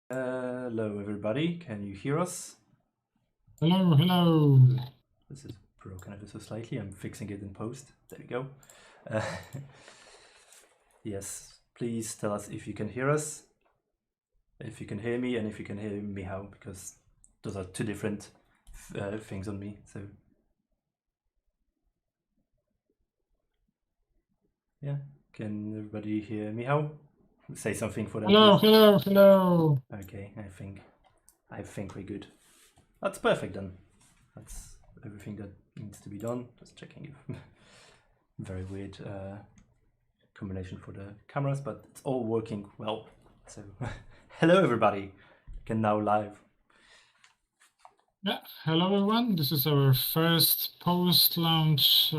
Hello, everybody. Can you hear us? Hello, hello. This is broken ever so slightly. I'm fixing it in post. There we go. Yes, please tell us if you can hear us, if you can hear me, and if you can hear me how, because those are two different things on me. So yeah, can everybody hear me how? Say something for them. Hello, Please. hello, hello. Okay, I think we're good. That's perfect then. That's everything that needs to be done. Just checking if very weird combination for the cameras, but it's all working well. So hello everybody, you can now live. Yeah, hello everyone. This is our first post-launch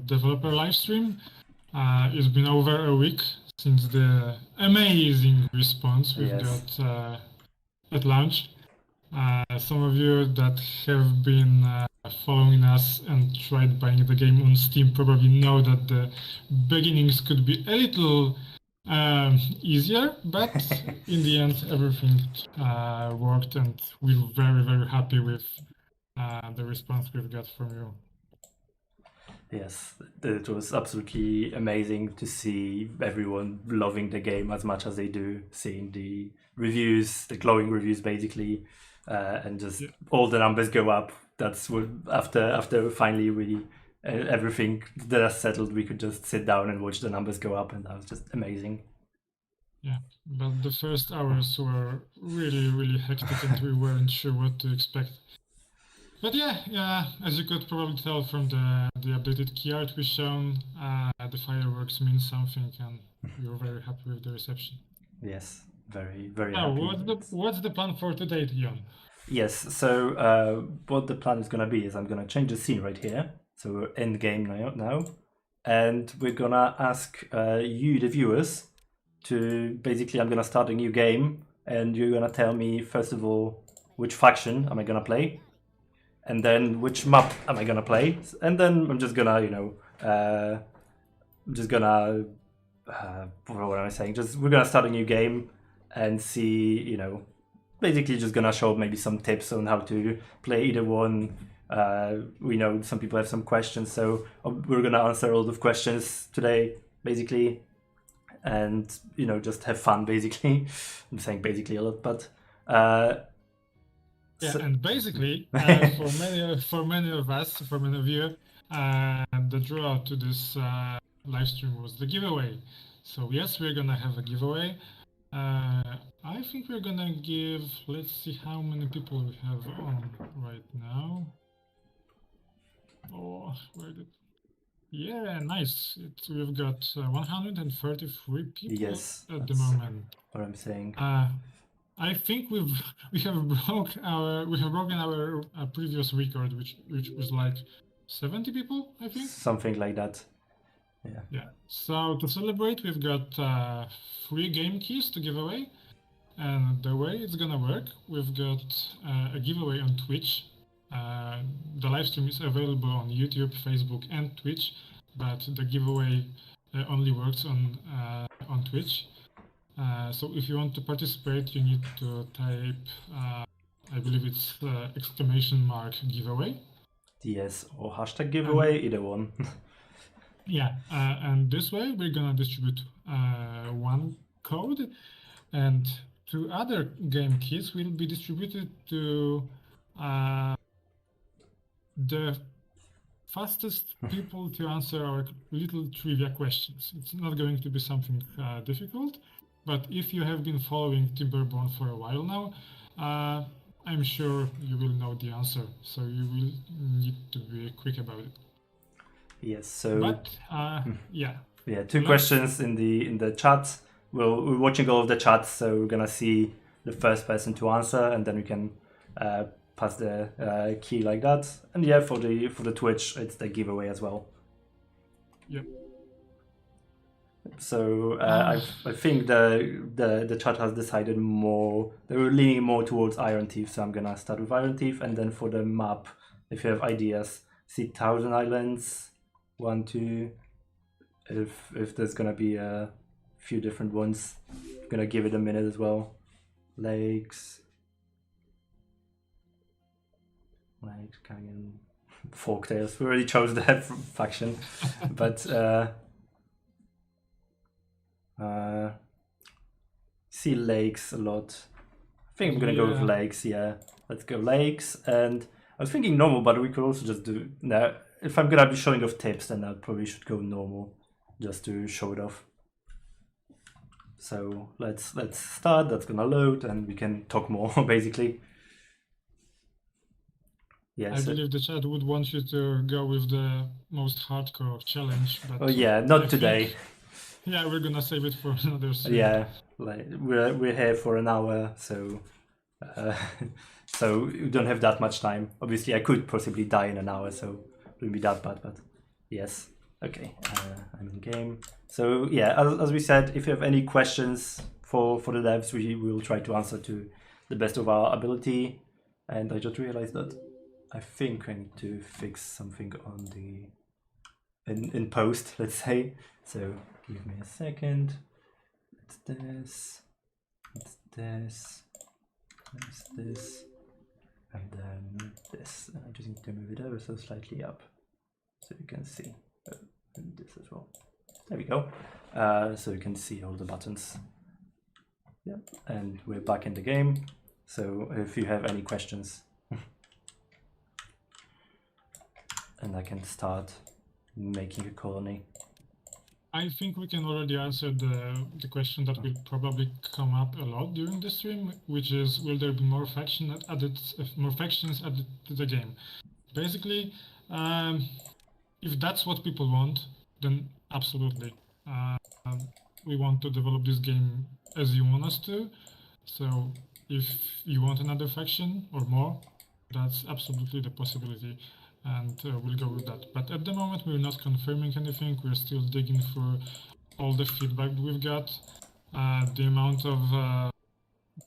developer live stream. It's been over a week since the amazing response we've got at launch. Some of you that have been following us and tried buying the game on Steam probably know that the beginnings could be a little easier, but in the end everything worked, and we're very, very happy with the response we've got from you. Yes, it was absolutely amazing to see everyone loving the game as much as they do, seeing the reviews, the glowing reviews basically, and just all the numbers go up. That's what after finally we everything that settled, we could just sit down and watch the numbers go up, and that was just amazing. Yeah, but the first hours were really, really hectic, and we weren't sure what to expect. But yeah, as you could probably tell from the updated key art we've shown, the fireworks mean something, and we were very happy with the reception. Yes, very, very Now, happy. what's the plan for today, Jon? Yes, so what the plan is going to be is I'm going to change the scene right here. So we're in game now, and we're going to ask you, the viewers, to basically, I'm going to start a new game, and you're going to tell me, first of all, which faction am I going to play, and then which map am I going to play, and then I'm just going to, what am I saying? We're going to start a new game and see, basically just gonna show maybe some tips on how to play either one. We know some people have some questions, so we're gonna answer all the questions today, basically, and just have fun, basically. I'm saying basically a lot, but and basically, for many of us, for many of you, the draw to this live stream was the giveaway. So yes, we're gonna have a giveaway. I think we're gonna give, let's see how many people we have on right now. Oh, where did... Yeah, nice. We've got 133 people at the moment. What I'm saying. I think we have broken our previous record, which was like 70 people, I think. Something like that. Yeah. So to celebrate, we've got 3 game keys to give away, and the way it's gonna work, we've got a giveaway on Twitch. The live stream is available on YouTube, Facebook, and Twitch, but the giveaway only works on Twitch. So if you want to participate, you need to type, I believe it's !giveaway. Yes, or hashtag giveaway, either one. Yeah, and this way we're gonna distribute 1 code, and 2 other game keys will be distributed to the fastest people to answer our little trivia questions. It's not going to be something difficult, but if you have been following Timberborn for a while now, I'm sure you will know the answer, so you will need to be quick about it. Yes, so... But, yeah. Yeah, 2 questions in the chat. We're watching all of the chats, so we're gonna see the first person to answer, and then we can pass the key like that. And yeah, for the Twitch, it's the giveaway as well. Yep. So I think the chat has decided more. They were leaning more towards Iron Thief, so I'm gonna start with Iron Thief, and then for the map, if you have ideas, see Thousand Islands, 1, 2. If there's gonna be a few different ones, I'm gonna give it a minute as well. Lakes, Canyon, Forktails. We already chose that faction, but see lakes a lot. I think I'm gonna go with lakes. Yeah, let's go lakes. And I was thinking normal, but we could also just do now. If I'm gonna be showing off tips, then I probably should go normal, just to show it off. So let's start. That's gonna load, and we can talk more basically. Yeah, I believe the chat would want you to go with the most hardcore challenge. But oh yeah, not today. Yeah, we're gonna save it for another stream. Yeah, like we're here for an hour, so so we don't have that much time. Obviously, I could possibly die in an hour, so it wouldn't be that bad. But yes, okay, I'm in game. So yeah, as we said, if you have any questions for the devs, we will try to answer to the best of our ability. And I just realized that I think I need to fix something on the in post, let's say. So give me a second. It's this. It's this. There's this. And then this. And I just need to move it ever so slightly up so you can see. And this as well. There we go. So you can see all the buttons. Yeah. And we're back in the game. So if you have any questions, and I can start making a colony. I think we can already answer the question that will probably come up a lot during the stream, which is, will there be more factions added to the game? Basically, if that's what people want, then absolutely. We want to develop this game as you want us to. So if you want another faction or more, that's absolutely the possibility, and we'll go with that. But at the moment, we're not confirming anything. We're still digging through all the feedback we've got. The amount of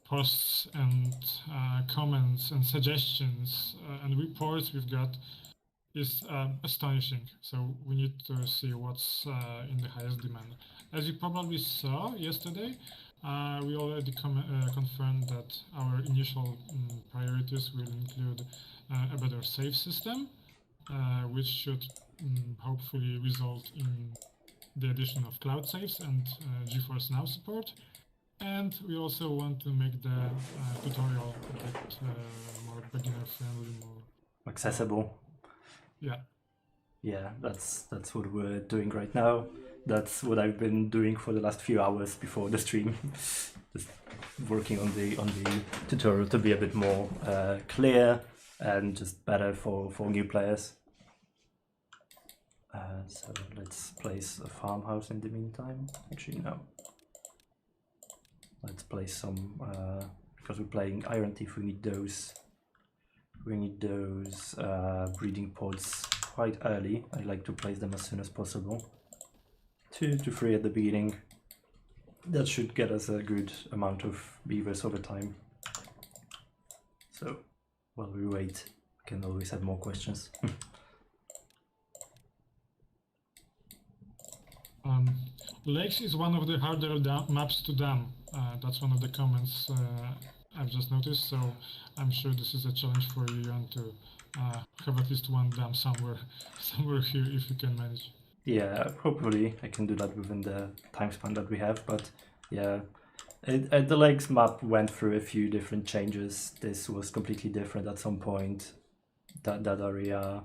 posts and comments and suggestions and reports we've got is astonishing. So we need to see what's in the highest demand. As you probably saw yesterday, we already confirmed that our initial priorities will include a better save system, which should hopefully result in the addition of cloud saves and GeForce Now support. And we also want to make the tutorial a bit more beginner friendly, more accessible. Yeah. Yeah, that's what we're doing right now. That's what I've been doing for the last few hours before the stream. Just working on the tutorial to be a bit more clear and just better for new players. So let's place a farmhouse in the meantime. Actually, no. Let's place some because we're playing Iron Thief. We need those. We need those breeding pods quite early. I like to place them as soon as possible. 2 to 3 at the beginning. That should get us a good amount of beavers over time. So while we wait, we can always have more questions. Lakes is one of the harder maps to dam. That's one of the comments I've just noticed, so I'm sure this is a challenge for you, Jon, to have at least one dam somewhere here if you can manage. Yeah, hopefully I can do that within the time span that we have, but yeah, the lakes map went through a few different changes. This was completely different at some point. That area,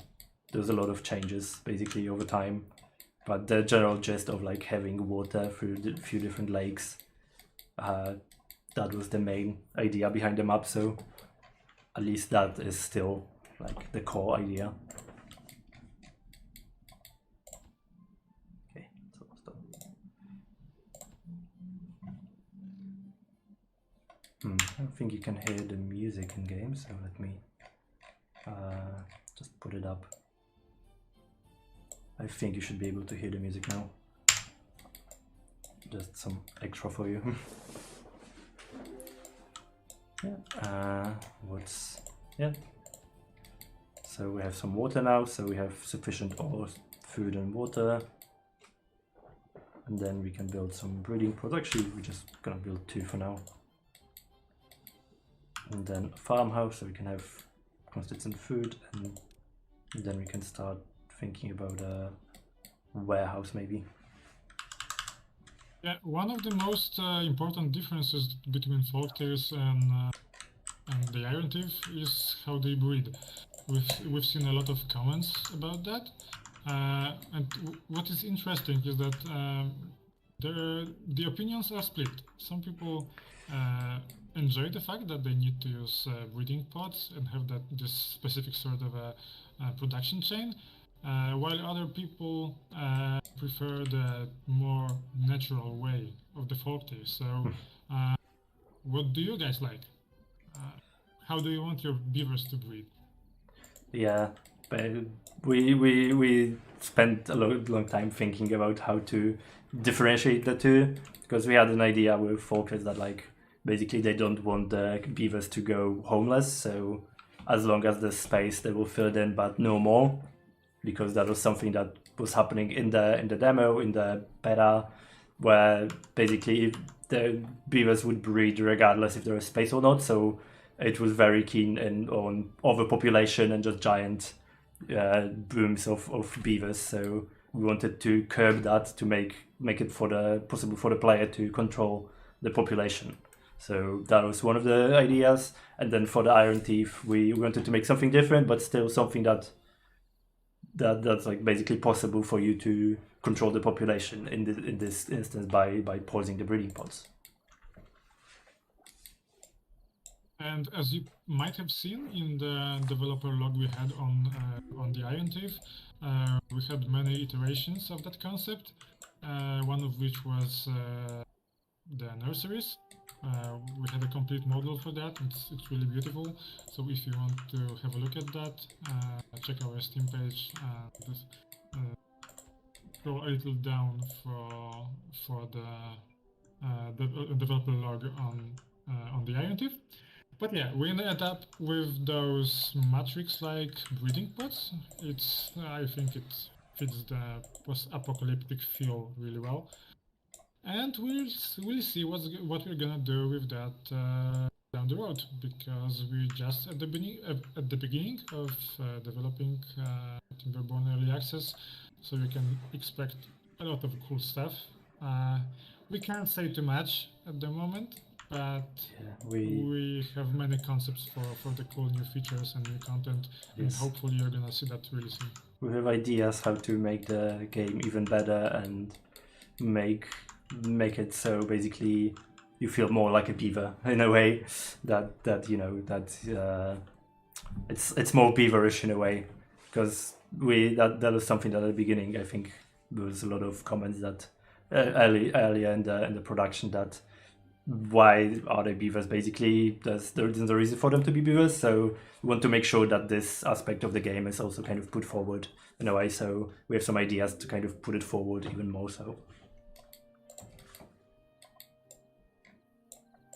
there's a lot of changes basically over time, but the general gist of like having water through a few different lakes, that was the main idea behind the map. So at least that is still like the core idea. Okay, it's almost done. I don't think you can hear the music in game, so let me just put it up. I think you should be able to hear the music now. Just some extra for you. Yeah. So we have some water now, so we have sufficient ore, food and water. And then we can build some breeding pods. Actually, we're just gonna build 2 for now. And then a farmhouse, so we can have consistent food, and then we can start thinking about a warehouse maybe. Yeah, one of the most important differences between Folktales and the Iron Thief is how they breed. We've seen a lot of comments about that, and what is interesting is that the opinions are split. Some people enjoy the fact that they need to use breeding pods and have this specific sort of a production chain, while other people prefer the more natural way of the folk tale. So, what do you guys like? How do you want your beavers to breed? Yeah, but we spent a long time thinking about how to differentiate the two, because we had an idea with Focus that like basically they don't want the beavers to go homeless, so as long as there's space they will fill it in, but no more, because that was something that was happening in the demo, in the beta, where basically the beavers would breed regardless if there was space or not. So it was very keen on overpopulation and just giant booms of beavers. So we wanted to curb that to make it possible for the player to control the population. So that was one of the ideas. And then for the Iron Thief, we wanted to make something different, but still something that's like basically possible for you to control the population in this instance by pausing the breeding pods. And as you might have seen in the developer log we had on the Iron Thief, we had many iterations of that concept. One of which was the nurseries. We had a complete model for that. It's really beautiful. So if you want to have a look at that, check our Steam page and scroll a little down for the developer log on the Iron Thief. But yeah, we ended up with those matrix-like breeding pods. I think it fits the post-apocalyptic feel really well. And we'll see what we're gonna do with that down the road, because we're just at the beginning of developing Timberborn early access, so you can expect a lot of cool stuff. We can't say too much at the moment, but we have many concepts for the cool new features and new content, and hopefully you're gonna see that really soon. We have ideas how to make the game even better and make it so basically you feel more like a beaver in a way that it's more beaverish in a way, because that was something that at the beginning I think there was a lot of comments that earlier in the production that why are they beavers, basically there's no reason for them to be beavers, so we want to make sure that this aspect of the game is also kind of put forward in a way, so we have some ideas to kind of put it forward even more so.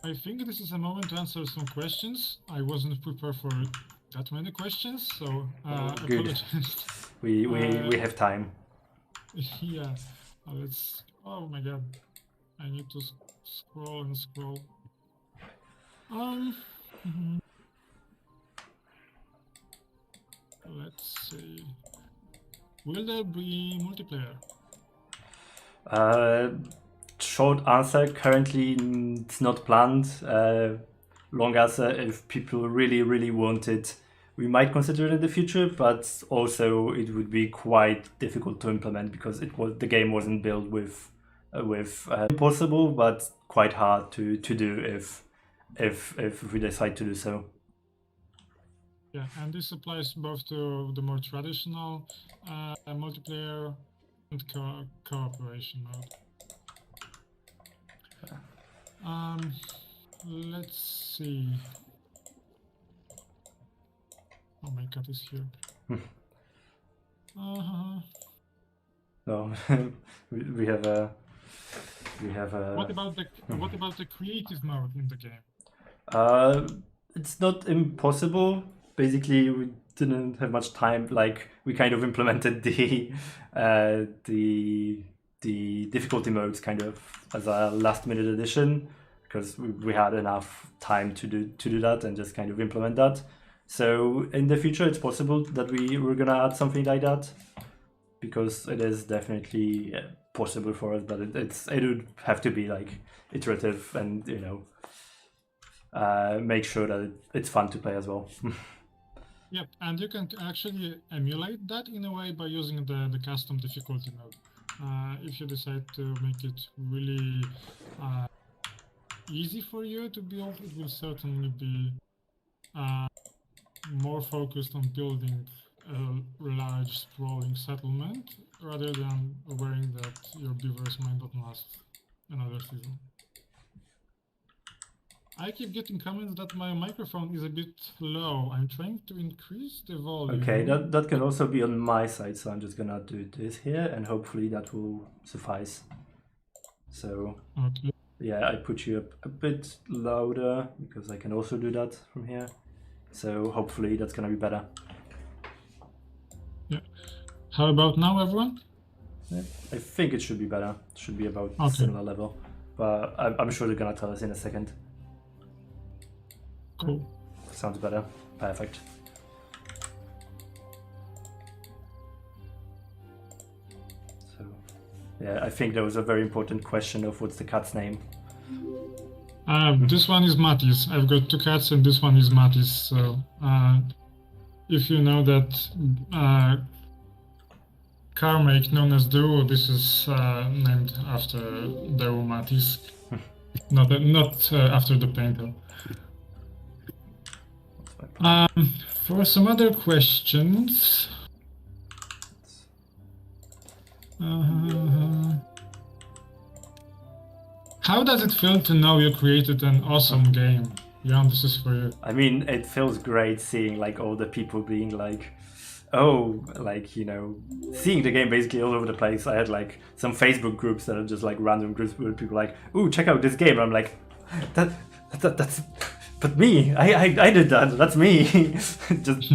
I think this is a moment to answer some questions. I wasn't prepared for that many questions, so good. apologize. We have time. Yeah, let's. Oh my god, I need to scroll and scroll. Let's see. Will there be multiplayer? Short answer, currently it's not planned. Long answer, if people really want it, we might consider it in the future, but also it would be quite difficult to implement because the game wasn't built with impossible, but quite hard to do if we decide to do so. Yeah, and this applies both to the more traditional multiplayer and cooperation mode. Let's see. Oh my cat is here. No, we have a. What about the creative mode in the game? It's not impossible. Basically, we didn't have much time. Like we kind of implemented the difficulty modes kind of as a last-minute addition because we had enough time to do that and just kind of implement that. So in the future, it's possible that we're gonna add something like that because it is definitely possible for us, but it would have to be like iterative and make sure that it's fun to play as well. Yep, and you can actually emulate that in a way by using the custom difficulty mode. If you decide to make it really easy for you to build, it will certainly be more focused on building a large sprawling settlement rather than worrying that your beavers might not last another season. I keep getting comments that my microphone is a bit low. I'm trying to increase the volume. Okay, that can also be on my side, so I'm just gonna do this here, and hopefully that will suffice. So, Okay. yeah, I put you up a bit louder, because I can also do that from here. So hopefully that's gonna be better. Yeah. How about now, everyone? Yeah, I think it should be better. It should be about Okay. similar level. But I'm sure they're gonna tell us in a second. Cool. Sounds better. Perfect. So, yeah, I think there was a very important question of what's the cat's name. This one is Mattis. I've got 2 cats, and this one is Mattis. So, if you know that car make known as Droughts, this is named after Droughts Mattis, not after the painter. For some other questions. How does it feel to know you created an awesome game? Jon, this is for you. I mean, it feels great seeing like all the people being like, oh, like, you know, seeing the game basically all over the place. I had like some Facebook groups that are just like random groups where people are like, ooh, check out this game. And I'm like, that's, but me, I did that. That's me. Just,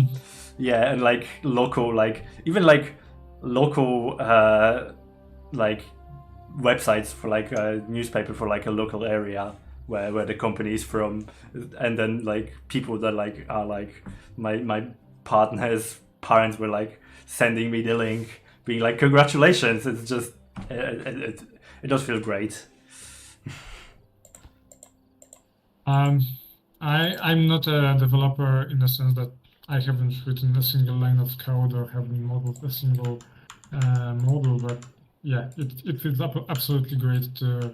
yeah, and like local, like even like local, like websites for like a newspaper for like a local area where the company is from, and then like people that like are like my partner's parents were like sending me the link, being like, congratulations. It's just it does feel great. I'm not a developer in the sense that I haven't written a single line of code or haven't modeled a single model, but yeah, it feels absolutely great to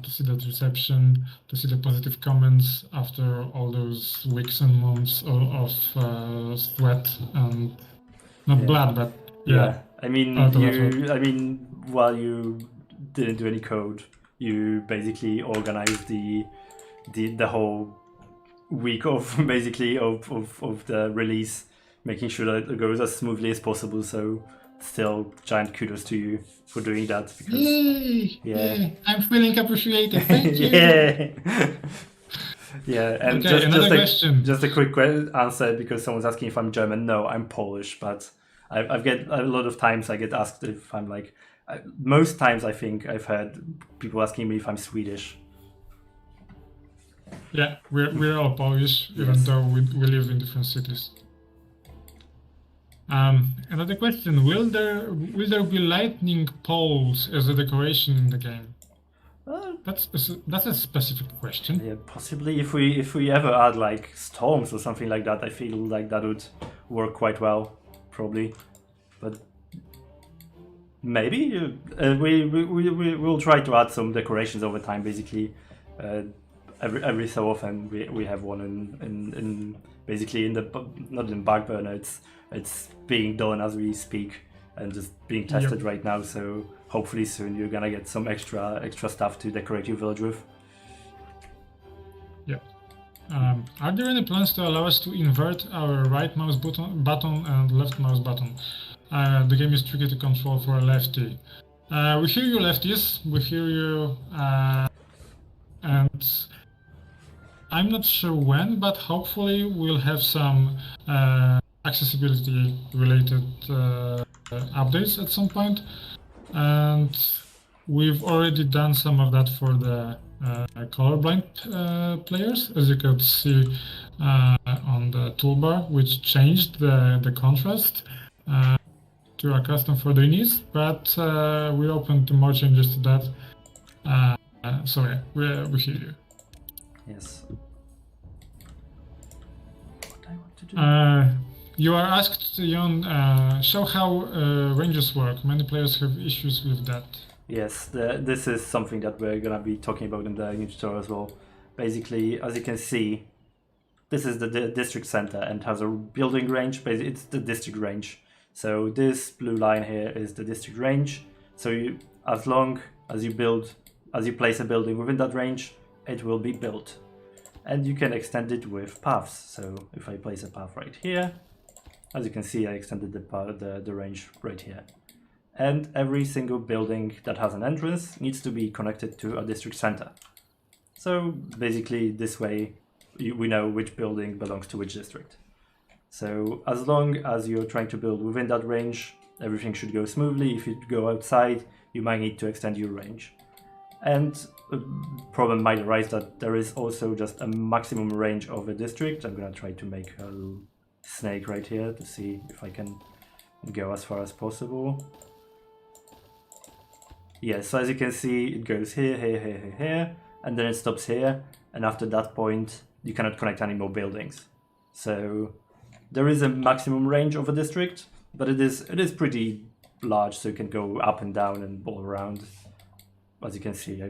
see that reception, to see the positive comments after all those weeks and months of sweat and not blood, but yeah. I mean, while you didn't do any code, you basically organized the whole week of basically of the release, making sure that it goes as smoothly as possible. So still giant kudos to you for doing that, because Yay, I'm feeling appreciated. Thank you. Yeah, and okay, just a quick answer, because someone's asking if I'm German. No, I'm Polish, but I've get a lot of times I get asked if I'm like, most times I think I've heard people asking me if I'm Swedish. Yeah, we're all Polish, even though we live in different cities. Another question: Will there be lightning poles as a decoration in the game? That's a specific question. Yeah, possibly if we ever add like storms or something like that, I feel like that would work quite well, probably. But maybe we'll try to add some decorations over time. Basically, every so often we have one in basically in the not in back burner. It's being done as we speak and just being tested right now. So hopefully soon you're gonna get some extra stuff to decorate your village with. Yeah. Are there any plans to allow us to invert our right mouse button and left mouse button? The game is tricky to control for a lefty. We hear you, lefties. We hear you, and I'm not sure when, but hopefully we'll have some accessibility related updates at some point. And we've already done some of that for the colorblind players, as you could see on the toolbar, which changed the contrast to a custom for their needs, but we're open to more changes to that. So yeah, we hear you. Yes. What I want to do. You are asked, Jon, show how ranges work. Many players have issues with that. Yes, this is something that we're gonna be talking about in the new tutorial as well. Basically, as you can see, this is the district center and has a building range. Basically, it's the district range. So this blue line here is the district range. So as long as you place a building within that range, it will be built. And you can extend it with paths. So if I place a path right here, as you can see, I extended the range right here. And every single building that has an entrance needs to be connected to a district center. So basically this way we know which building belongs to which district. So as long as you're trying to build within that range, everything should go smoothly. If you go outside, you might need to extend your range. And a problem might arise that there is also just a maximum range of a district. I'm gonna try to make a little snake right here to see if I can go as far as possible. Yeah, so as you can see, it goes here, here, here, here, here, and then it stops here. And after that point, you cannot connect any more buildings. So there is a maximum range of a district, but it is pretty large, so you can go up and down and all around. As you can see, I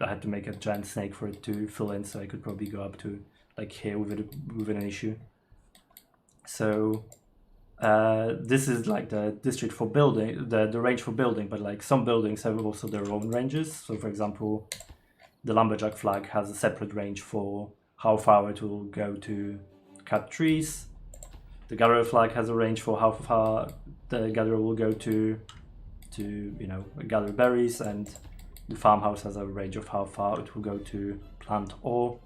had to make a giant snake for it to fill in, so I could probably go up to like here within an issue. So this is like the district for building, the range for building, but like some buildings have also their own ranges. So for example, the lumberjack flag has a separate range for how far it will go to cut trees. The gatherer flag has a range for how far the gatherer will go to gather berries, and the farmhouse has a range of how far it will go to plant or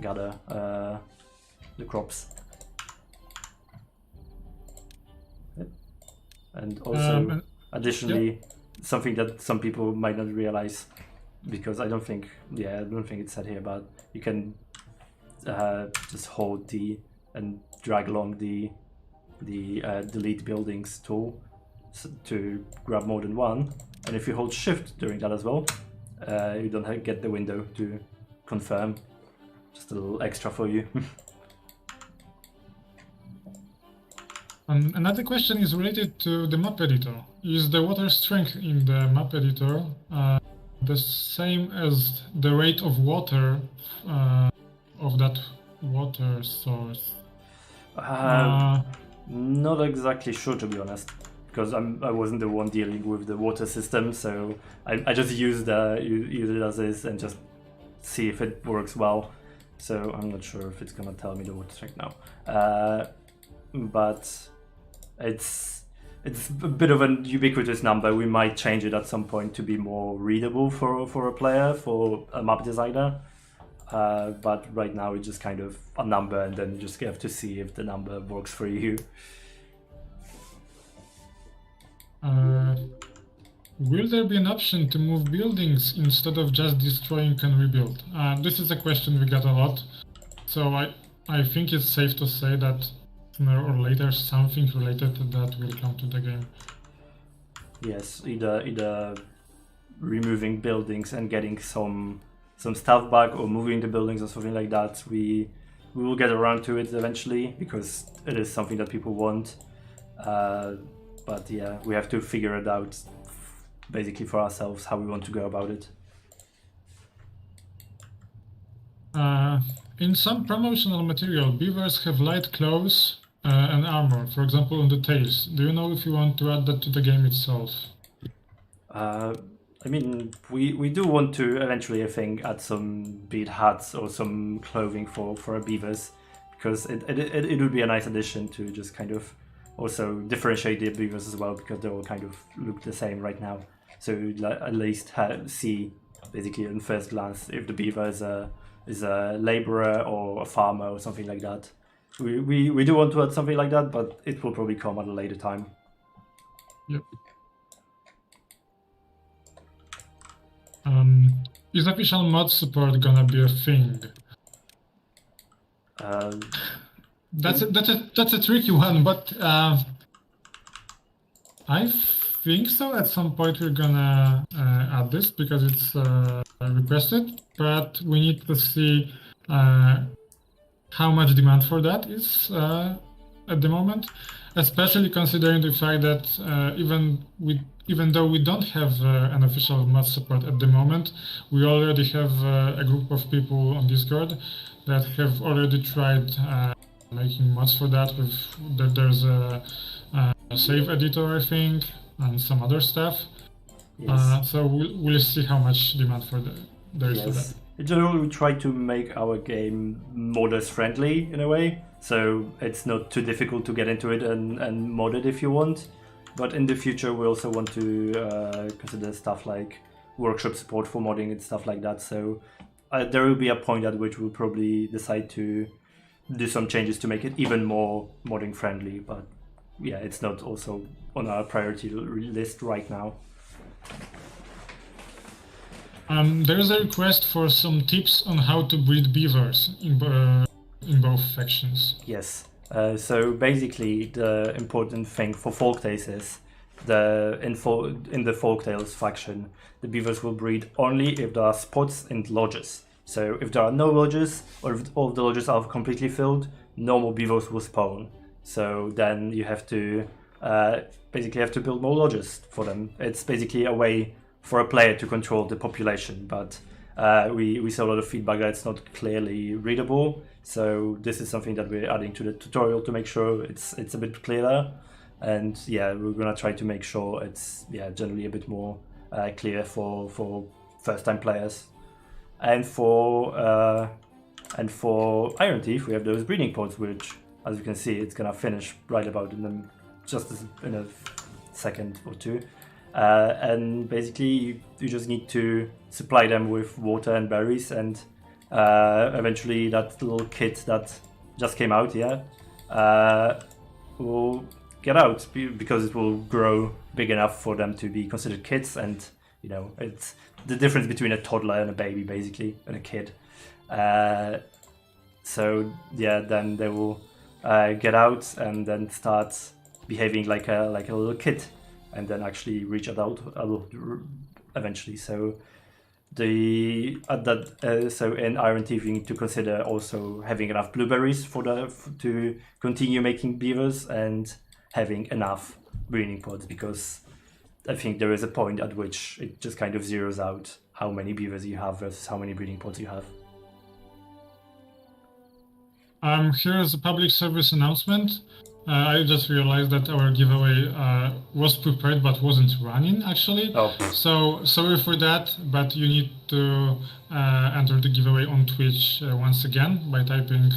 gather the crops. And also, additionally, something that some people might not realize, because I don't think it's said here, but you can just hold and drag along the delete buildings tool to grab more than one. And if you hold shift during that as well, you don't get the window to confirm. Just a little extra for you. Another question is related to the map editor. Is the water strength in the map editor the same as the rate of water of that water source? Not exactly sure, to be honest, because I wasn't the one dealing with the water system, so I just use it as is and just see if it works well. So I'm not sure if it's gonna tell me the water strength now, but it's a bit of a ubiquitous number. We might change it at some point to be more readable for a player, for a map designer. But right now it's just kind of a number, and then you just have to see if the number works for you. Will there be an option to move buildings instead of just destroying and rebuild? This is a question we got a lot, so I think it's safe to say that sooner or later something related to that will come to the game. Yes, either removing buildings and getting some stuff back, or moving the buildings or something like that. We will get around to it eventually, because it is something that people want. But yeah, we have to figure it out basically for ourselves, how we want to go about it. In some promotional material, beavers have light clothes and armor, for example on the tails. Do you know if you want to add that to the game itself? I mean, we do want to eventually, I think, add some bead hats or some clothing for our beavers, because it would be a nice addition to just kind of also differentiate the beavers as well, because they all kind of look the same right now. So at least see basically in first glance if the beaver is a laborer or a farmer or something like that. We do want to add something like that, but it will probably come at a later time. Yep. Is official mod support gonna be a thing? That's a tricky one, but I think so. At some point we're gonna add this because it's requested, but we need to see how much demand for that is at the moment, especially considering the fact that even though we don't have an official mod support at the moment, we already have a group of people on Discord that have already tried making mods for that. There's a save editor, I think, and some other stuff. Yes. So we'll see how much demand there is for that. Yes. In general, we try to make our game modders friendly in a way, so it's not too difficult to get into it and mod it if you want. But in the future, we also want to consider stuff like workshop support for modding and stuff like that. So there will be a point at which we'll probably decide to do some changes to make it even more modding friendly. But yeah, it's not also on our priority list right now. There's a request for some tips on how to breed beavers in both factions. Yes. So basically, the important thing for folktales is in the folktales faction, the beavers will breed only if there are spots in lodges. So if there are no lodges, or if all of the lodges are completely filled, no more beavers will spawn. So then you have to basically have to build more lodges for them. It's basically a way for a player to control the population, but we saw a lot of feedback that it's not clearly readable. So this is something that we're adding to the tutorial to make sure it's a bit clearer. And yeah, we're gonna try to make sure it's generally a bit more clear for first-time players. And for Iron Thief, we have those breeding pods, which, as you can see, it's gonna finish right about in a second or two. And basically, you just need to supply them with water and berries, and eventually that little kit that just came out, will get out because it will grow big enough for them to be considered kids. And you know, it's the difference between a toddler and a baby, basically, and a kid. So yeah, then they will get out and then start behaving like a little kid, and then actually reach adult eventually. So so in Iron Thief, you need to consider also having enough blueberries to continue making beavers, and having enough breeding pods, because I think there is a point at which it just kind of zeroes out how many beavers you have versus how many breeding pods you have. Here's a public service announcement. I just realized that our giveaway was prepared but wasn't running, actually. Oh. So sorry for that, but you need to enter the giveaway on Twitch once again by typing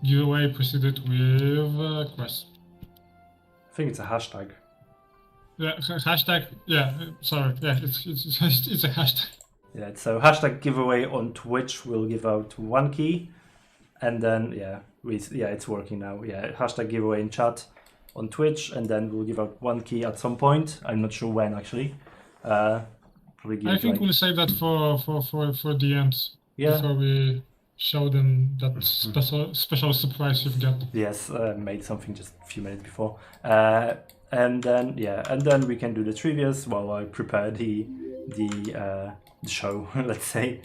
giveaway preceded with quest. I think it's a hashtag. Yeah, hashtag. Yeah, sorry. Yeah, it's a hashtag. Yeah, so hashtag giveaway on Twitch will give out 1 key, and then it's working now. Yeah, hashtag giveaway in chat on Twitch, and then we'll give out 1 key at some point. I'm not sure when actually. I think we'll save that for the end. Yeah. Before we show them that special surprise you've got. Yes, made something just a few minutes before. And then we can do the trivias while I prepare the show, let's say.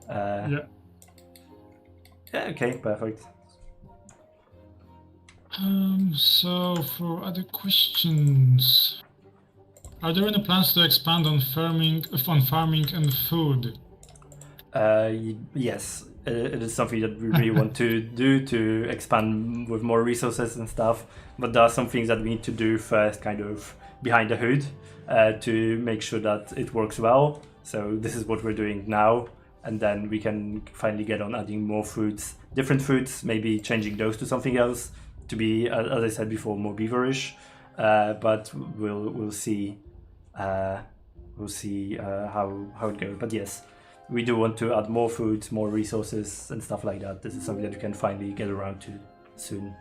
Yeah, okay, perfect. So for other questions, are there any plans to expand on farming and food? Yes, it is something that we really want to do, to expand with more resources and stuff. But there are some things that we need to do first, kind of behind the hood, to make sure that it works well. So this is what we're doing now, and then we can finally get on adding more foods, different foods, maybe changing those to something else to be, as I said before, more beaverish. But we'll see. We'll see how it goes. But yes, we do want to add more foods, more resources, and stuff like that. This is something that we can finally get around to soon.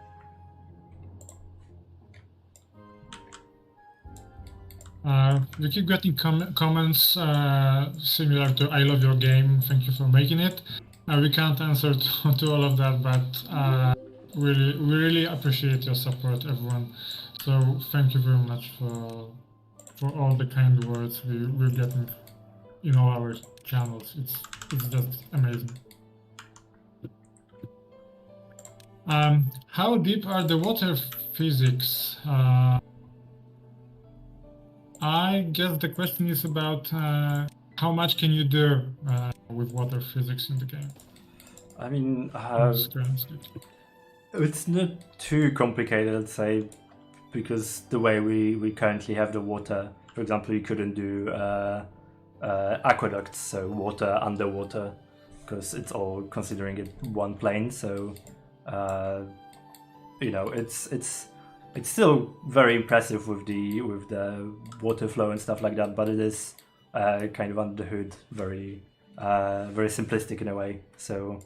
We keep getting comments similar to "I love your game, thank you for making it." We can't answer to all of that, but we really appreciate your support, everyone. So thank you very much for all the kind words we're getting in all our channels. It's just amazing. How deep are the water physics? I guess the question is about how much can you do with water physics in the game? I mean, This grand state. it's not too complicated, I'd say, because the way we currently have the water, for example, you couldn't do aqueducts, so water underwater, because it's all considering it one plane. So, you know, it's still very impressive with the water flow and stuff like that, but it is kind of under the hood, very simplistic in a way. So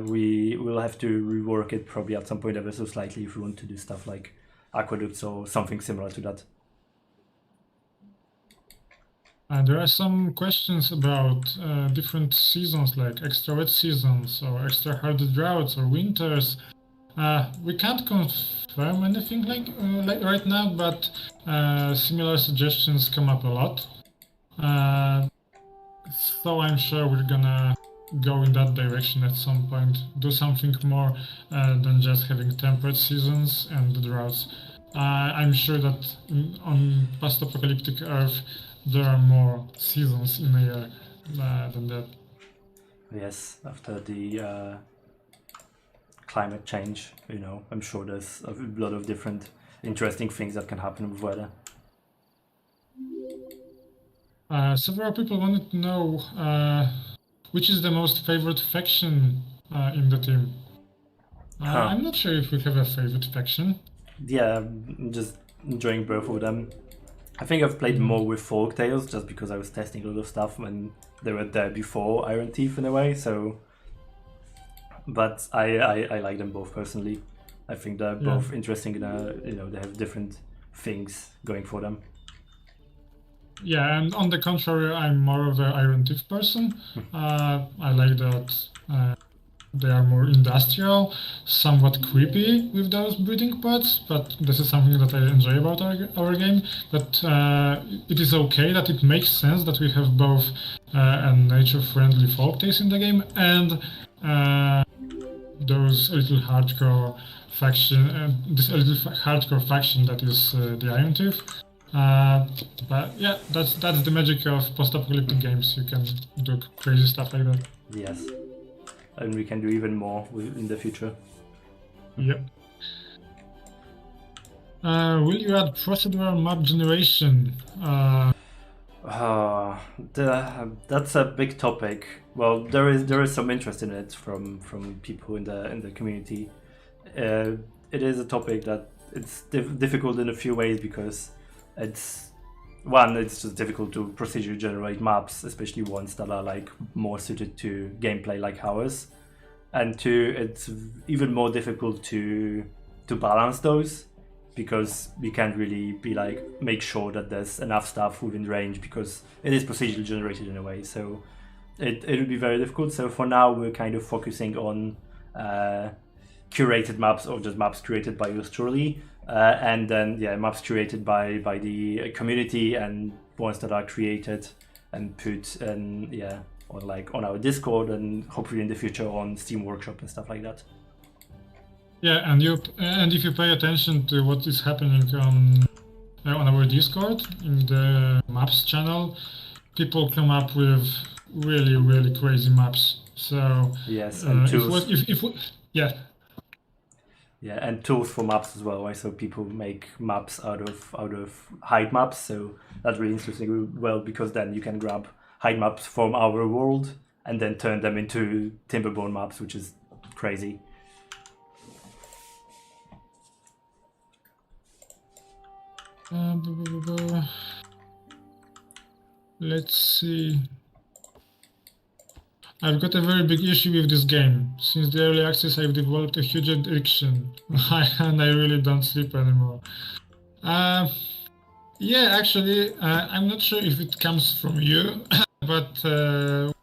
we will have to rework it probably at some point ever so slightly if we want to do stuff like aqueducts or something similar to that. There are some questions about different seasons, like extra wet seasons or extra hard droughts or winters. We can't confirm anything like right now, but similar suggestions come up a lot. So I'm sure we're gonna go in that direction at some point. Do something more than just having temperate seasons and the droughts. I'm sure that on post-apocalyptic Earth there are more seasons in a year than that. Yes, after the climate change, you know, I'm sure there's a lot of different interesting things that can happen with weather. Several people wanted to know which is the most favorite faction in the team. I'm not sure if we have a favorite faction. Yeah, I'm just enjoying both of them. I think I've played more with Folk Tales just because I was testing a lot of stuff when they were there before Iron Teeth in a way. So, but I like them both personally. I think they're both interesting. You know, they have different things going for them. Yeah, and on the contrary, I'm more of an Iron Teeth person. I like that they are more industrial, somewhat creepy with those breeding pods, but this is something that I enjoy about our game. But it is okay that it makes sense that we have both a nature-friendly folk taste in the game and those little hardcore faction, this little hardcore faction that is the Iron Tooth. But yeah, that's the magic of post-apocalyptic games. You can do crazy stuff like that. Yes, and we can do even more in the future. Yep. Will you add procedural map generation? That's a big topic. Well, there is some interest in it from people in the community. It is a topic that it's difficult in a few ways because it's just difficult to procedure generate maps, especially ones that are like more suited to gameplay like ours, and two, it's even more difficult to balance those because we can't really be like make sure that there's enough stuff within range because it is procedurally generated in a way. So it would be very difficult. So for now, we're kind of focusing on curated maps or just maps created by us truly, and then maps curated by the community and ones that are created and put on our Discord and hopefully in the future on Steam Workshop and stuff like that. Yeah, and if you pay attention to what is happening on our Discord in the maps channel, people come up with really crazy maps. So yes, and tools. And tools for maps as well. Right? So people make maps out of hide maps. So that's really interesting. Well, because then you can grab hide maps from our world and then turn them into Timberborn maps, which is crazy. Let's see. I've got a very big issue with this game. Since the early access, I've developed a huge addiction, and I really don't sleep anymore. Yeah, actually, I'm not sure if it comes from you, but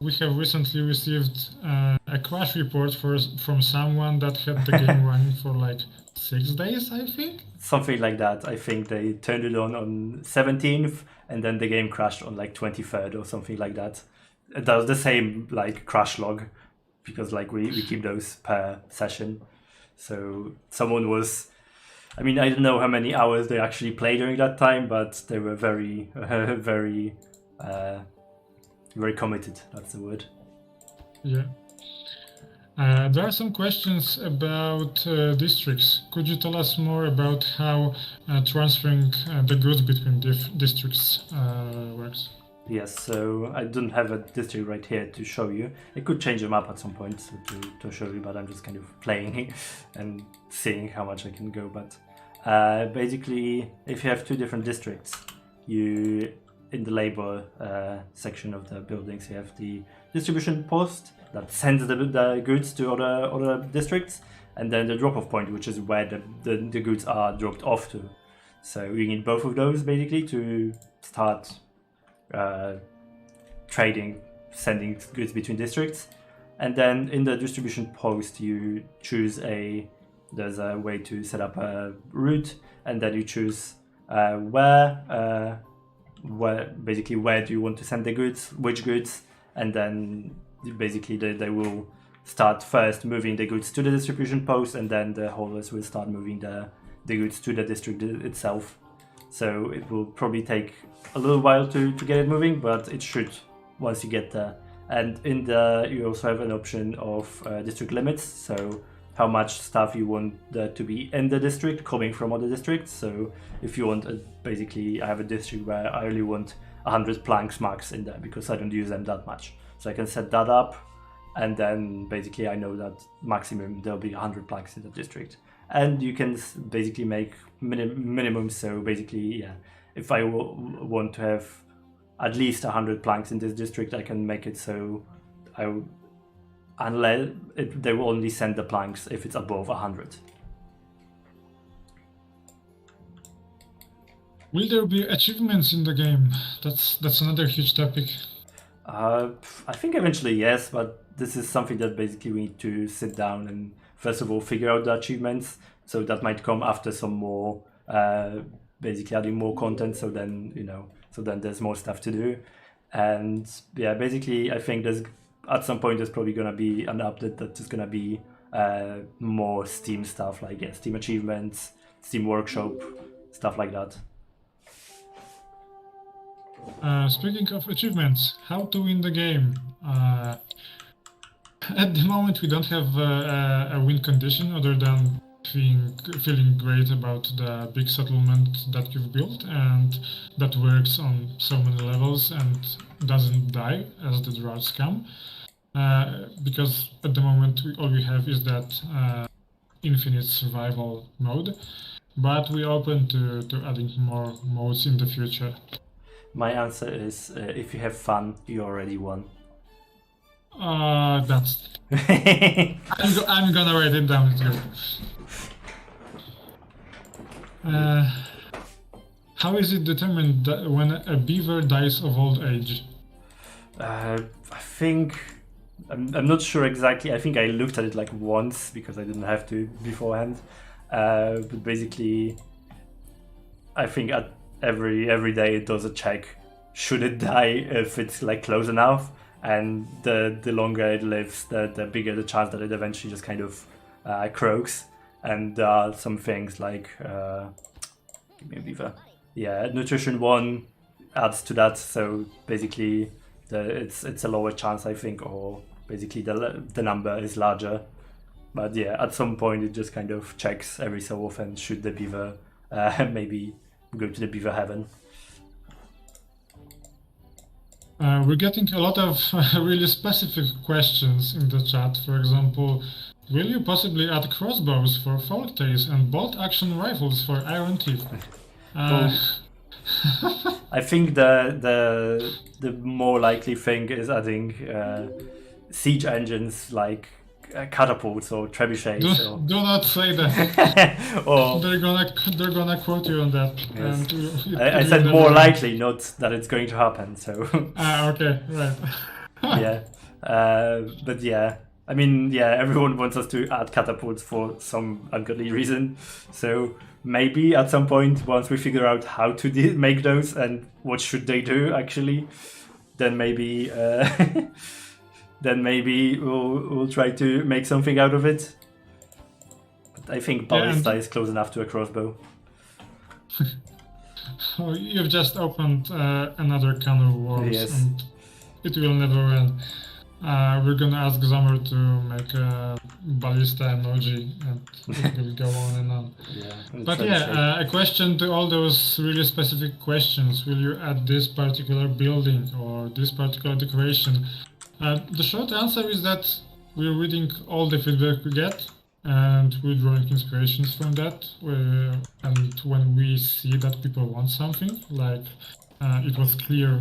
we have recently received a crash report from someone that had the game running for like 6 days, I think. Something like that. I think they turned it on 17th, and then the game crashed on like 23rd or something like that. That was the same like crash log, because like we keep those per session. So someone was, I mean, I don't know how many hours they actually played during that time, but they were very very committed. That's the word. Yeah. There are some questions about districts. Could you tell us more about how transferring the goods between districts works? Yes, so I don't have a district right here to show you. I could change the map at some point to show you, but I'm just kind of playing and seeing how much I can go. But basically, if you have two different districts, you in the labor section of the buildings, you have the distribution post that sends the goods to other districts, and then the drop-off point, which is where the goods are dropped off to. So you need both of those basically to start trading, sending goods between districts. And then in the distribution post, you choose there's a way to set up a route, and then you choose where do you want to send the goods, which goods, and then basically they will start first moving the goods to the distribution post, and then the haulers will start moving the goods to the district itself. So it will probably take a little while to get it moving, but it should once you get there. And in you also have an option of district limits, so how much stuff you want to be in the district coming from other districts. So if you want, basically I have a district where I only want 100 planks max in there because I don't use them that much. So I can set that up, and then basically I know that maximum there'll be 100 planks in the district. And you can basically make minimum, so basically, yeah, if I want to have at least 100 planks in this district, I can make it so they will only send the planks if it's above 100. Will there be achievements in the game? That's another huge topic. I think eventually yes, but this is something that basically we need to sit down and first of all figure out the achievements. So that might come after some more, basically adding more content. So then there's more stuff to do. And yeah, basically I think at some point there's probably gonna be an update that is gonna be more Steam stuff, like Steam achievements, Steam Workshop, stuff like that. Speaking of achievements, how to win the game? At the moment, we don't have a win condition other than feeling great about the big settlement that you've built and that works on so many levels and doesn't die as the droughts come. Because at the moment, all we have is that infinite survival mode, but we're open to adding more modes in the future. My answer is if you have fun, you already won. That's. I'm gonna write it down. It's good. How is it determined that when a beaver dies of old age? I think I'm not sure exactly. I think I looked at it like once because I didn't have to beforehand. But basically, I think at every day it does a check. Should it die if it's like close enough? And the longer it lives, the bigger the chance that it eventually just kind of croaks. And there are some things like give me a beaver. Yeah, nutrition 1 adds to that. So basically, it's a lower chance, I think, or basically the number is larger. But yeah, at some point it just kind of checks every so often. Should the beaver maybe go to the beaver heaven? We're getting a lot of really specific questions in the chat. For example, will you possibly add crossbows for folktails and bolt-action rifles for Iron Teeth? I think the more likely thing is adding siege engines like catapults or trebuchets. Do not say that. Or they're gonna quote you on that. Yes. I said more likely, not that it's going to happen. So. Okay, right. Yeah, but yeah, I mean, yeah, everyone wants us to add catapults for some ungodly reason. So maybe at some point, once we figure out how to make those and what should they do actually, then maybe. Then maybe we'll try to make something out of it. But I think ballista is close enough to a crossbow. Oh, you've just opened another can of worms, yes. And it will never end. we're gonna ask Zammer to make a ballista emoji, and it will go on and on. Yeah. But yeah, a question to all those really specific questions. Will you add this particular building or this particular decoration? The short answer is that we're reading all the feedback we get, and we're drawing inspirations from that. And when we see that people want something, like it was clear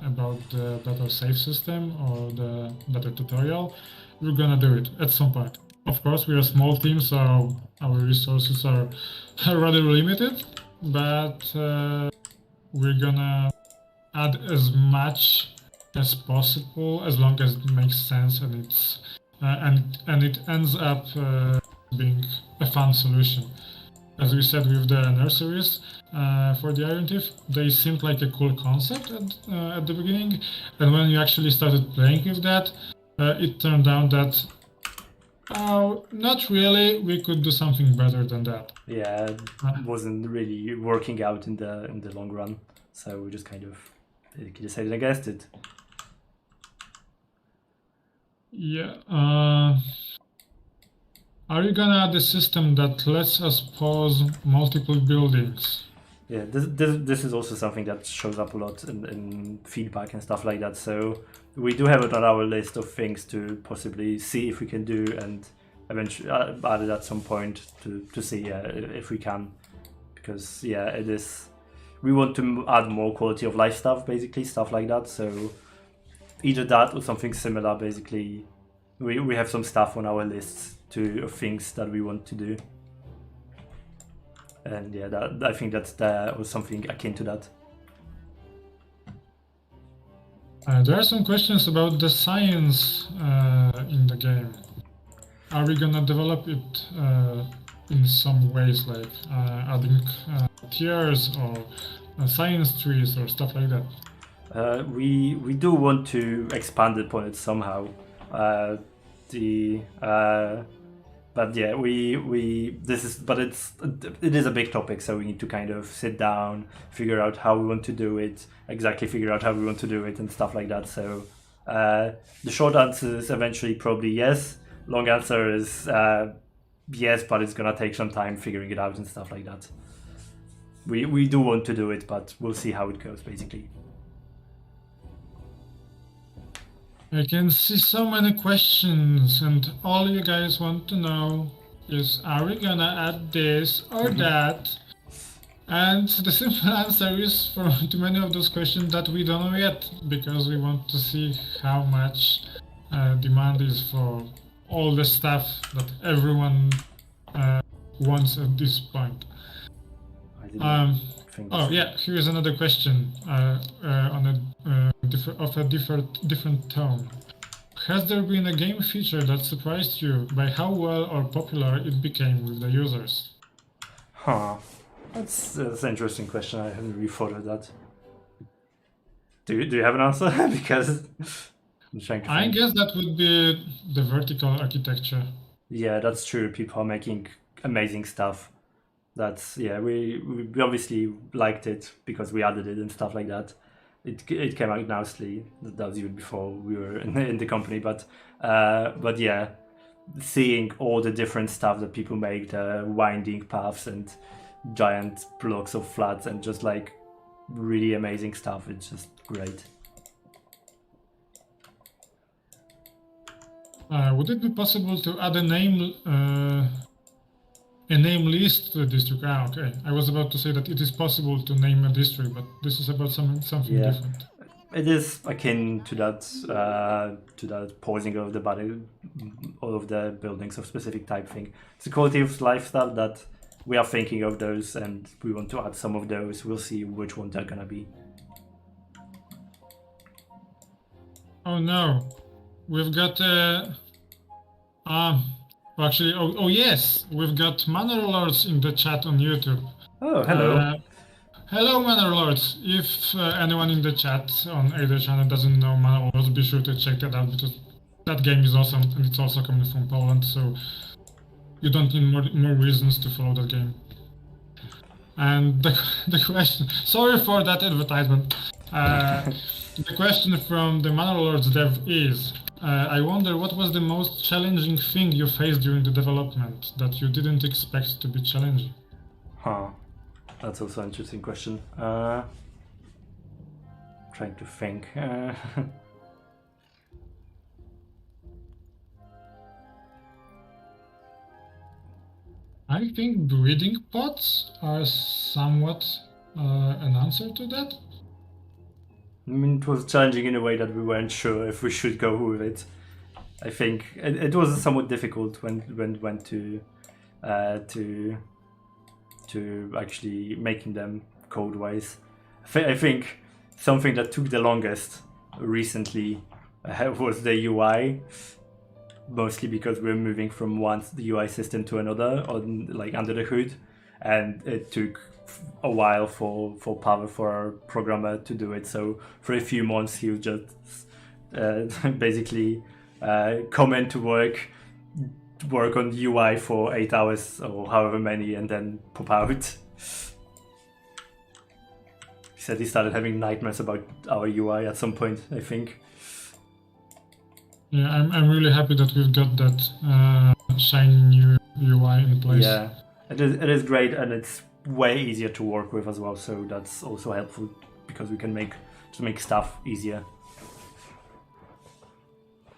about the better save system or the better tutorial, we're gonna do it at some point. Of course, we're a small team, so our resources are rather limited, but we're gonna add as much as possible, as long as it makes sense and it's and it ends up being a fun solution. As we said with the nurseries for the Iron Thief, they seemed like a cool concept at the beginning, and when you actually started playing with that, it turned out that not really. We could do something better than that. Yeah, it wasn't really working out in the long run, so we just kind of decided against it. Yeah. Are you gonna add a system that lets us pause multiple buildings? Yeah, this is also something that shows up a lot in feedback and stuff like that. So we do have it on our list of things to possibly see if we can do, and eventually add it at some point to see if we can, because yeah, it is. We want to add more quality of life stuff, basically stuff like that. So either that or something similar. Basically, we have some stuff on our lists of things that we want to do. And yeah, I think that was something akin to that. There are some questions about the science in the game. Are we gonna develop it in some ways, like adding tiers or science trees or stuff like that? We do want to expand upon it somehow. But yeah, it is a big topic, so we need to kind of sit down, figure out how we want to do it, and stuff like that. So the short answer is eventually probably yes. Long answer is yes, but it's gonna take some time figuring it out and stuff like that. We do want to do it, but we'll see how it goes, basically. I can see so many questions, and all you guys want to know is, are we gonna add this or that? And the simple answer is, for to many of those questions, that we don't know yet, because we want to see how much demand is for all the stuff that everyone wants at this point. Oh yeah, here's another question on a different tone. Has there been a game feature that surprised you by how well or popular it became with the users? That's an interesting question. I haven't really thought of that. Do you have an answer? Because I'm trying to think. I guess that would be the vertical architecture. Yeah, that's true. People are making amazing stuff. We obviously liked it because we added it and stuff like that. It came out nicely. That was even before we were in the company, but yeah, seeing all the different stuff that people make, the winding paths and giant blocks of flats and just like really amazing stuff, it's just great. Would it be possible to add a name list to the district? Okay. I was about to say that it is possible to name a district, but this is about something different. It is akin to that pausing of the body, all of the buildings of specific type thing. It's a quality of life stuff that we are thinking of those, and we want to add some of those. We'll see which one they're gonna be. Oh no, we've got actually, oh yes, we've got Manor Lords in the chat on YouTube. Oh, hello. Hello, Manor Lords. If anyone in the chat on either channel doesn't know Manor Lords, be sure to check that out, because that game is awesome, and it's also coming from Poland, so you don't need more reasons to follow that game. And the question, sorry for that advertisement. The question from the Manor Lords dev is, I wonder what was the most challenging thing you faced during the development that you didn't expect to be challenging? Huh. That's also an interesting question. Trying to think. I think breeding pots are somewhat an answer to that. I mean, it was challenging in a way that we weren't sure if we should go with it. I think it was somewhat difficult when it went to actually making them code-wise. I think something that took the longest recently was the UI, mostly because we're moving from one UI system to another on like under the hood, and it took a while for Pavel, for our programmer, to do it. So for a few months he would just basically come into work on UI for 8 hours or however many, and then pop out. He said he started having nightmares about our UI at some point, I think. Yeah, I'm really happy that we've got that shiny new UI in place. Yeah, it is great, and it's way easier to work with as well, so that's also helpful because we can make stuff easier.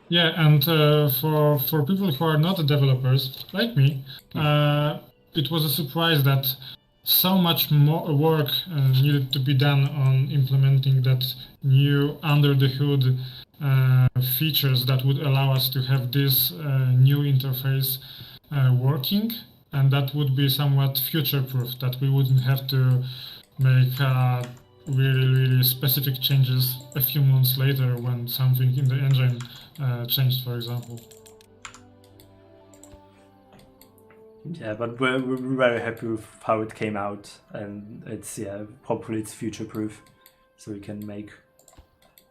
Yeah, and for people who are not developers like me, it was a surprise that so much more work needed to be done on implementing that new under the hood features that would allow us to have this new interface working, and that would be somewhat future-proof, that we wouldn't have to make really specific changes a few months later when something in the engine changed, for example. Yeah, but we're very happy with how it came out, and it's hopefully it's future proof, so we can make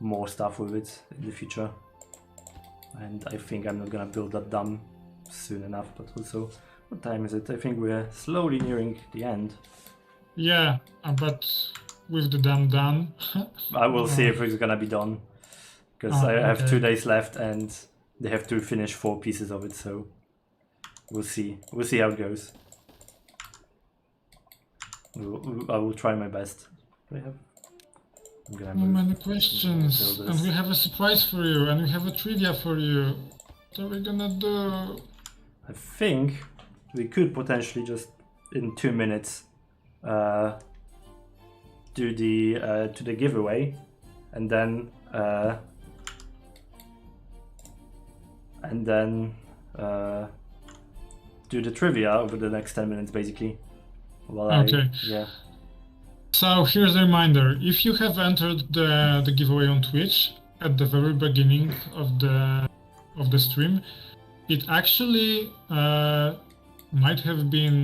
more stuff with it in the future. And I think I'm not gonna build that dam soon enough, but also, what time is it? I think we're slowly nearing the end. Yeah, but with the dam done, I will see if it's gonna be done, because I have 2 days left and they have to finish 4 pieces of it, so we'll see how it goes. I will try my best. I'm gonna move. many questions, and we have a surprise for you, and we have a trivia for you. What are we gonna do? I think we could potentially just in 2 minutes do the giveaway, and then do the trivia over the next 10 minutes, basically. Okay. So here's a reminder: if you have entered the giveaway on Twitch at the very beginning of the stream, it actually might have been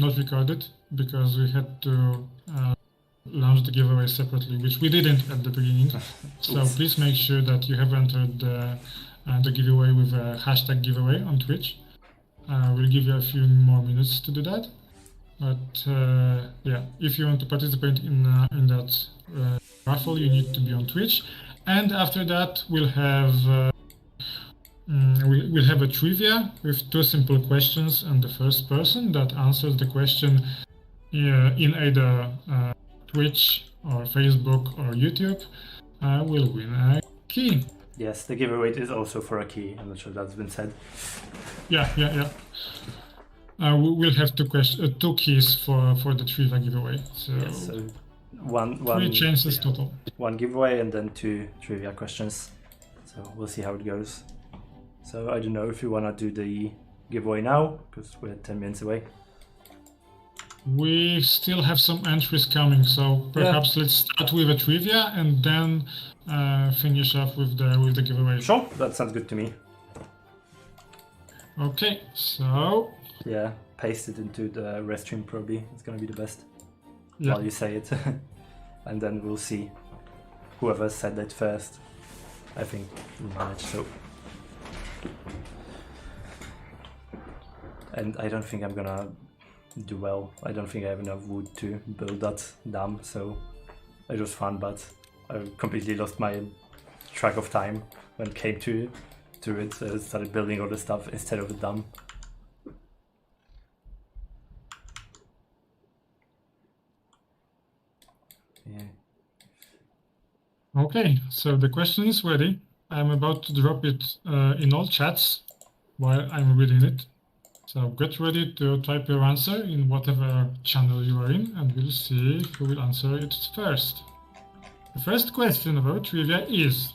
not recorded because we had to launch the giveaway separately, which we didn't at the beginning. So please make sure that you have entered the giveaway with a hashtag giveaway on Twitch. We'll give you a few more minutes to do that. But yeah, if you want to participate in that raffle, you need to be on Twitch. And after that, we'll have a trivia with 2 simple questions, and the first person that answers the question in either Twitch or Facebook or YouTube will win a key. Yes, the giveaway is also for a key. I'm not sure if that's been said. Yeah. We'll have 2 keys for the trivia giveaway. So, yes, so one 3 chances total. 1 giveaway and then 2 trivia questions. So we'll see how it goes. So I don't know if you wanna do the giveaway now, because we're 10 minutes away. We still have some entries coming, so perhaps let's start with a trivia and then finish off with the giveaway. Sure, that sounds good to me. Okay, so yeah, paste it into the restream probably. It's gonna be the best while you say it, and then we'll see whoever said that first. I think we'll manage. So, and I don't think I'm gonna do well. I don't think I have enough wood to build that dam, so it was fun, but I completely lost my track of time when it came to it. So started building all the stuff instead of the dam. Yeah. Okay, so the question is ready. I'm about to drop it in all chats while I'm reading it. So get ready to type your answer in whatever channel you are in, and we'll see who will answer it first. The first question of our trivia is: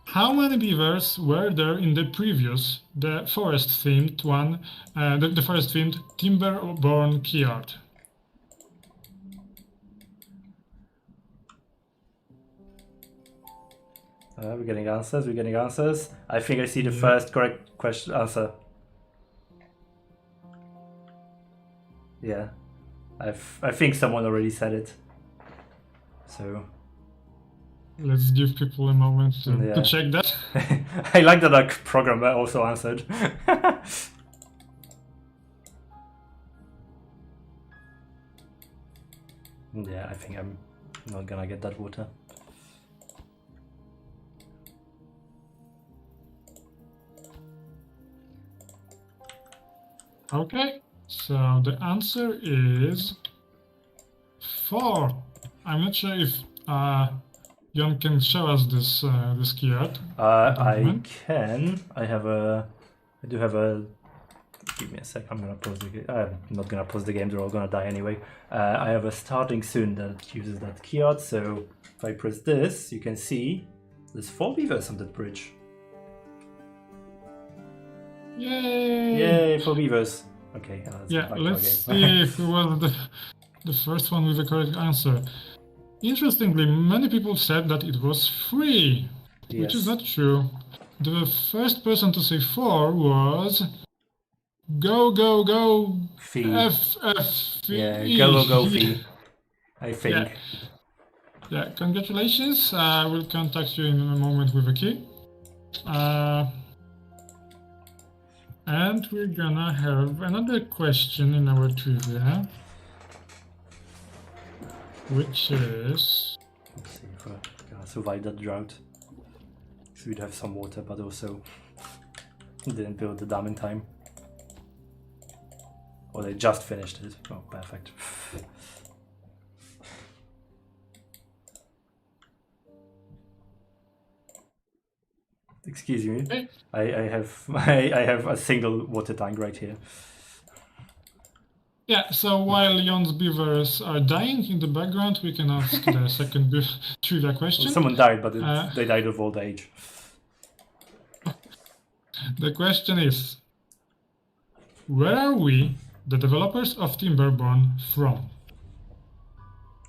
how many beavers were there in the previous, the forest-themed one, the forest-themed Timberborn keyard? We're getting answers. I think I see the first correct answer. Yeah, I think someone already said it. So let's give people a moment to check that. I like that our programmer also answered. Yeah, I think I'm not gonna get that water. Okay, so the answer is 4. I'm not sure if Jon can show us this keyard. I can. I do have a. Give me a sec. I'm gonna pause the game. I'm not gonna pause the game. They're all gonna die anyway. I have a starting soon that uses that keyard. So if I press this, you can see there's 4 beavers on that bridge. Yay! Yay, 4 beavers. Okay. Yeah, let's see who was the first one with the correct answer. Interestingly, many people said that it was 3, which is not true. The first person to say 4 was go Fee. F. Yeah, go Fee. I think. Yeah, congratulations. I will contact you in a moment with a key. And we're gonna have another question in our trivia, which is... Let's see if we're gonna survive that drought. So we'd have some water, but also didn't build the dam in time. Or they just finished it. Oh, perfect. Excuse me. Okay. I have a single water tank right here. Yeah, so while Jon's beavers are dying in the background, we can ask the second trivia question. Well, someone died, but they died of old age. The question is, where are we, the developers of Timberborn, from?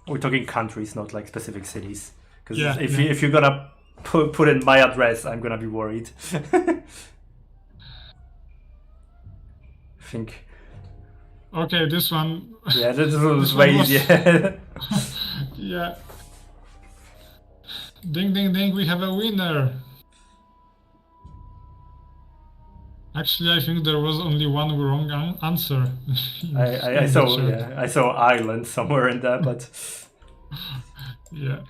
We're talking countries, not like specific cities. Because if you're gonna put in my address, I'm gonna be worried. I think. Okay, this one. Yeah, this one was way easier. Yeah. Ding, ding, ding! We have a winner. Actually, I think there was only one wrong answer. I saw Ireland somewhere in there, but yeah.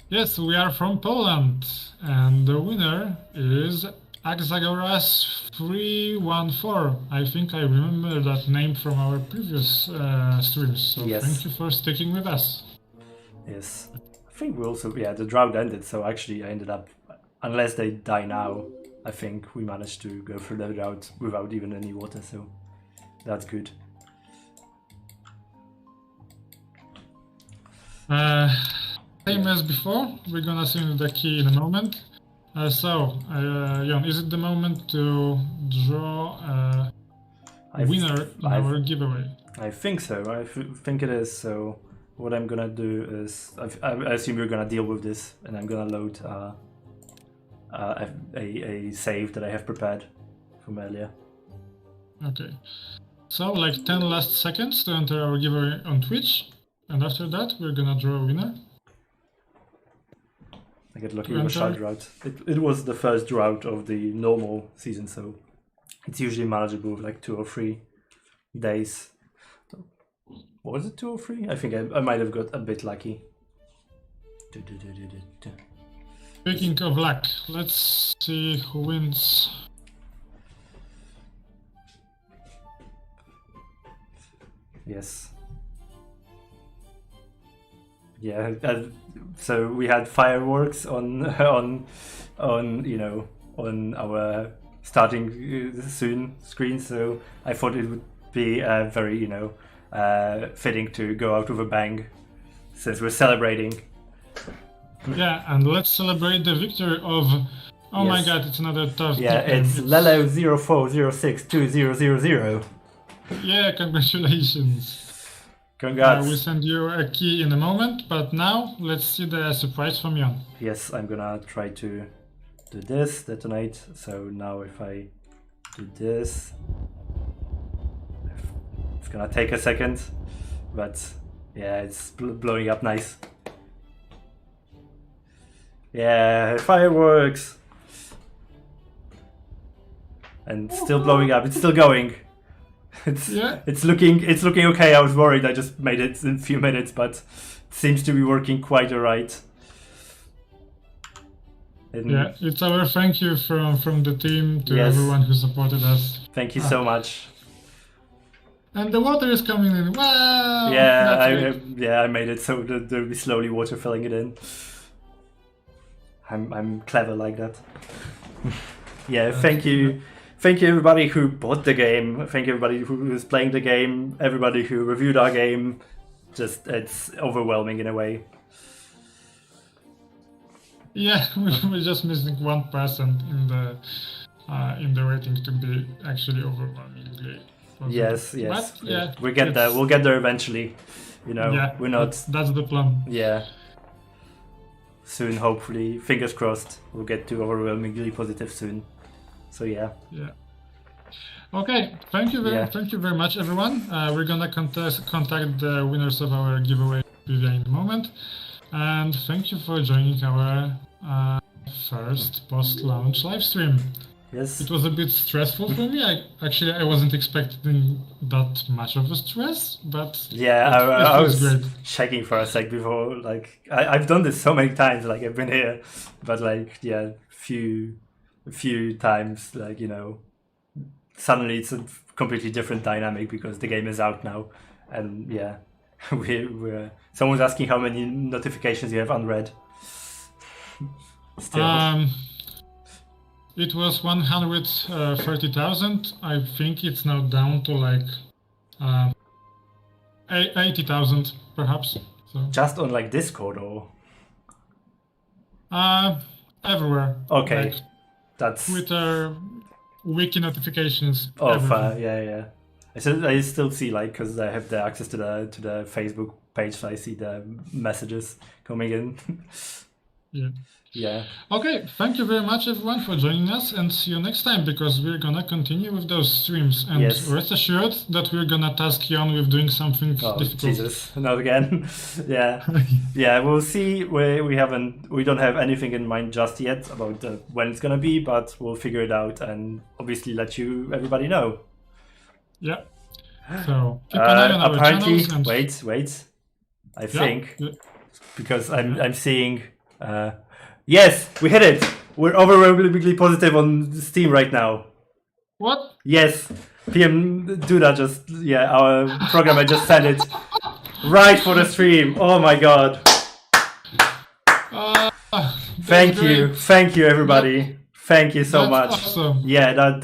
Yes, we are from Poland, and the winner is Axagoras 314. I think I remember that name from our previous streams, so thank you for sticking with us. Yes. I think we also, the drought ended, so actually I ended up, unless they die now, I think we managed to go through the drought without even any water, so that's good. Same as before, we're gonna send the key in a moment. Jon, is it the moment to draw a winner in our giveaway? I think so. I think it is. So what I'm gonna do is, I assume you're gonna deal with this, and I'm gonna load a save that I have prepared from earlier. Okay. So like 10 last seconds to enter our giveaway on Twitch, and after that we're gonna draw a winner. I get lucky with a shard drought. It was the first drought of the normal season, so it's usually manageable with like 2 or 3 days. What was it, 2 or 3? I think I might have got a bit lucky. Speaking of luck, let's see who wins. Yes. Yeah. So we had fireworks on on our starting soon screen. So I thought it would be very fitting to go out with a bang, since we're celebrating. Yeah, and let's celebrate the victory of. Oh my Yes. God, it's another tough. Yeah, nickname. it's Lelo 04062000. Yeah, congratulations. Congrats. We send you a key in a moment, but now let's see the surprise from Jon. Yes, I'm gonna try to do this, detonate. So now if I do this, it's gonna take a second, but yeah, it's blowing up nice. Yeah, fireworks! And still blowing up, it's still going. It's looking okay. I was worried I just made it in a few minutes, but it seems to be working quite alright. Yeah, it's our thank you from the team to Yes. everyone who supported us. Thank you so much. And the water is coming in. Wow! Yeah, That's I made it so that there'll be slowly water filling it in. I'm clever like that. Yeah, thank you. Thank you everybody who bought the game. Thank you everybody who is playing the game. Everybody who reviewed our game. Just, it's overwhelming in a way. Yeah, we're just missing 1% in the rating to be actually overwhelmingly positive. Yes. But, yeah, we'll get there. We'll get there eventually. Yeah, we're not. That's the plan. Yeah. Soon, hopefully, fingers crossed, we'll get to overwhelmingly positive soon. So yeah. Yeah. Okay. Thank you very much, everyone. We're gonna contact the winners of our giveaway in a moment, and thank you for joining our first post-launch live stream. Yes. It was a bit stressful for me. I wasn't expecting that much of a stress, but yeah, I was great. Checking for a sec before. Like I've done this so many times. Like I've been here, but like few times. Like suddenly it's a completely different dynamic because the game is out now, and yeah, we're someone's asking how many notifications you have unread. Still. It was 130,000. I think it's now down to like 80,000, perhaps. So. Just on like Discord or? Everywhere. Okay, like that's Twitter, wiki notifications. Oh, yeah. I still see because I have the access to the Facebook page, so I see the messages coming in. Yeah. Okay, thank you very much everyone for joining us, and see you next time, because we're gonna continue with those streams, and rest assured that we're gonna task Jon with doing something difficult. Jesus, not again. Yeah. Yeah, we'll see. We don't have anything in mind just yet about when it's gonna be, but we'll figure it out and obviously let everybody know. Yeah. So keep an eye on our apparently, channels and... wait. I think because I'm seeing yes, we hit it. We're overwhelmingly positive on Steam right now. What? Yes. PM Duda our programmer just sent it right for the stream. Oh my god. Thank you everybody. Thank you so much. Awesome. Yeah, that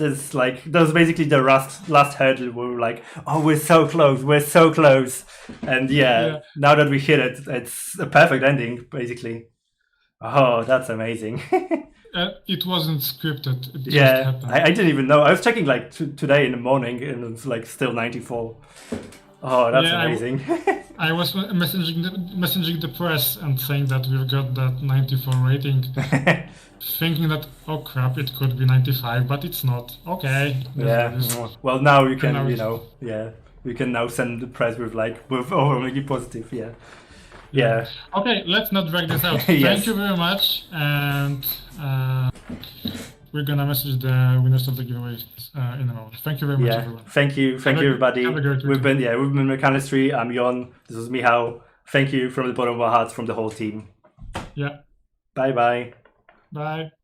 was basically the last hurdle. We were like, oh, we're so close, and now that we hit it, it's a perfect ending, basically. Oh, that's amazing. It wasn't scripted. It just happened. I didn't even know. I was checking today in the morning, and it's still 94. Oh, that's amazing. I was messaging the press and saying that we've got that 94 rating, thinking that, oh crap, it could be 95, but it's not. Okay. Yeah. Well, now you can, we can now send the press with overly positive. Yeah. Yeah. Okay, let's not drag this out. Thank you very much, and we're gonna message the winners of the giveaway in a moment. Thank you very much, everyone. Thank you, everybody. We've been Mechanistery. I'm Jon. This is Michal. Thank you from the bottom of our hearts, from the whole team. Yeah. Bye. Bye.